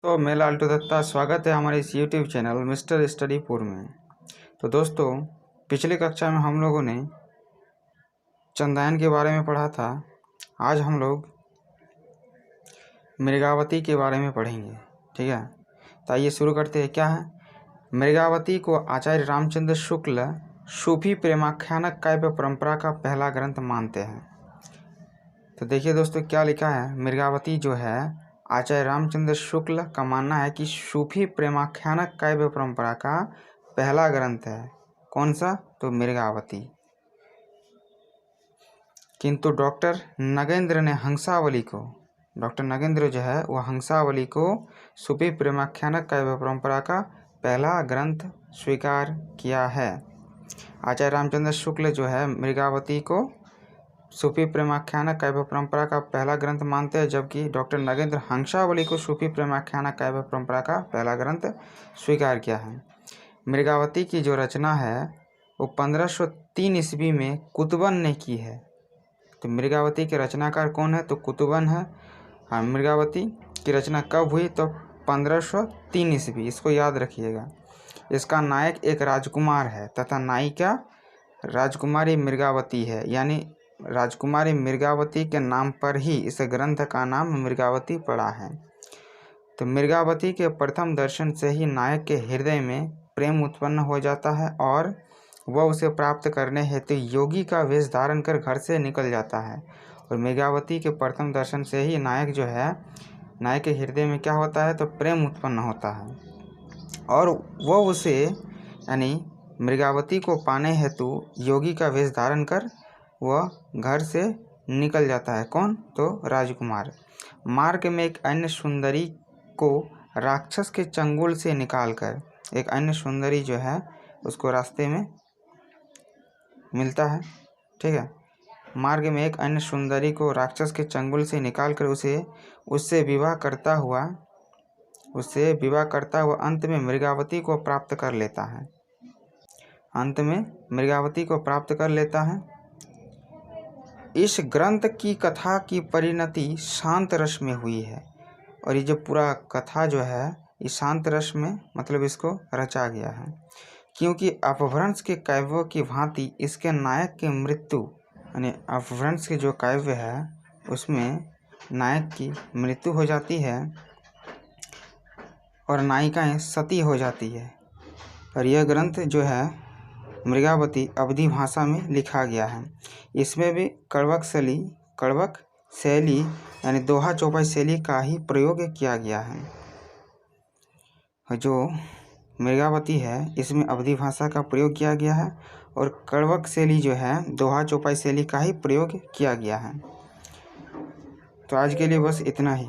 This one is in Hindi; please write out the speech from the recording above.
तो मैं लालटू दत्ता, स्वागत है हमारे इस YouTube चैनल मिस्टर स्टडीपुर में। तो दोस्तों, पिछली कक्षा में हम लोगों ने चंदायन के बारे में पढ़ा था। आज हम लोग मृगावती के बारे में पढ़ेंगे, ठीक है। तो आइए शुरू करते हैं। क्या है? मृगावती को आचार्य रामचंद्र शुक्ल सूफी प्रेमाख्यानक काव्य परंपरा का पहला ग्रंथ मानते हैं। तो देखिए दोस्तों, क्या लिखा है। मृगावती जो है आचार्य रामचंद्र शुक्ल का मानना है कि सूफी प्रेमाख्यानक काव्य परंपरा का पहला ग्रंथ है। कौन सा? तो मृगावती। किंतु डॉक्टर नगेंद्र जो है वह हंसावली को सूफी प्रेमाख्यानक काव्य परंपरा का पहला ग्रंथ स्वीकार किया है। आचार्य रामचंद्र शुक्ल जो है मृगावती को सूफी प्रेमाख्यानक काव्य परंपरा का पहला ग्रंथ मानते हैं, जबकि डॉक्टर नगेंद्र हंसावली को सूफी प्रेमाख्यानक काव्य परंपरा का पहला ग्रंथ स्वीकार किया है। मृगावती की जो रचना है वो 1503 ईस्वी में कुतुबन ने की है। तो मृगावती के रचनाकार कौन है? तो कुतुबन है। हाँ, मृगावती की रचना कब हुई? तो 1503 ईस्वी। इसको याद रखिएगा। इसका नायक एक राजकुमार है तथा नायिका राजकुमारी मृगावती है, यानी राजकुमारी मृगावती के नाम पर ही इस ग्रंथ का नाम मृगावती पड़ा है। तो मृगावती के प्रथम दर्शन से ही नायक के हृदय में प्रेम उत्पन्न हो जाता है और वह उसे प्राप्त करने हेतु योगी का वेश धारण कर घर से निकल जाता है। और मृगावती के प्रथम दर्शन से ही नायक के हृदय में क्या होता है? तो प्रेम उत्पन्न होता है और वह उसे यानी मृगावती को पाने हेतु योगी का वेश धारण कर वह घर से निकल जाता है। कौन? तो राजकुमार। मार्ग में एक अन्य सुंदरी को राक्षस के चंगुल से निकालकर, एक अन्य सुंदरी जो है उसको रास्ते में मिलता है, ठीक है। मार्ग में एक अन्य सुंदरी को राक्षस के चंगुल से निकालकर उससे विवाह करता हुआ अंत में मृगावती को प्राप्त कर लेता है। इस ग्रंथ की कथा की परिणति शांत रस में हुई है और ये जो पूरा कथा जो है ये शांत रस में मतलब इसको रचा गया है, क्योंकि अपभ्रंश के काव्यों की भांति इसके नायक की मृत्यु, यानी अपभ्रंश के जो काव्य है उसमें नायक की मृत्यु हो जाती है और नायिकाएं सती हो जाती है। और यह ग्रंथ जो है मृगावती अवधी भाषा में लिखा गया है। इसमें भी कड़वक शैली यानी दोहा चौपाई शैली का ही प्रयोग किया गया है। जो मृगावती है इसमें अवधी भाषा का प्रयोग किया गया है और कड़वक शैली जो है दोहा चौपाई शैली का ही प्रयोग किया गया है। तो आज के लिए बस इतना ही।